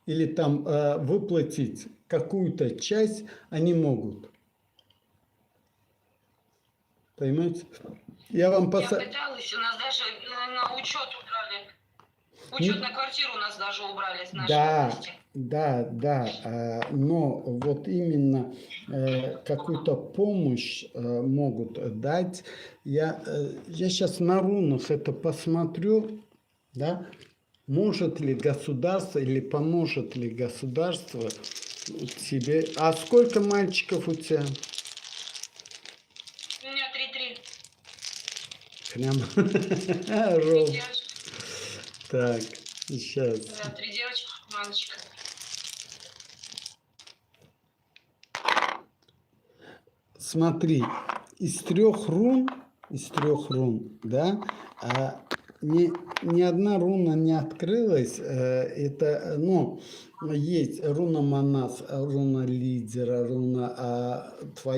или там выплатить какую-то часть, они могут. Понимаете? Я вам Я пыталась, у нас даже на учет убрали. Учет на квартиру у нас даже убрали с нашей области. Да, но вот именно какую-то помощь могут дать. Я сейчас на рунах это посмотрю, да, может ли государство или поможет ли государство тебе. А сколько мальчиков у тебя? У меня 3-3. Прям ровно. Так, сейчас. Да, 3 девочки, мальчика. Смотри, из трех рун, да, ни одна руна не открылась. Это, ну, есть руна Манас, руна лидера, руна твоей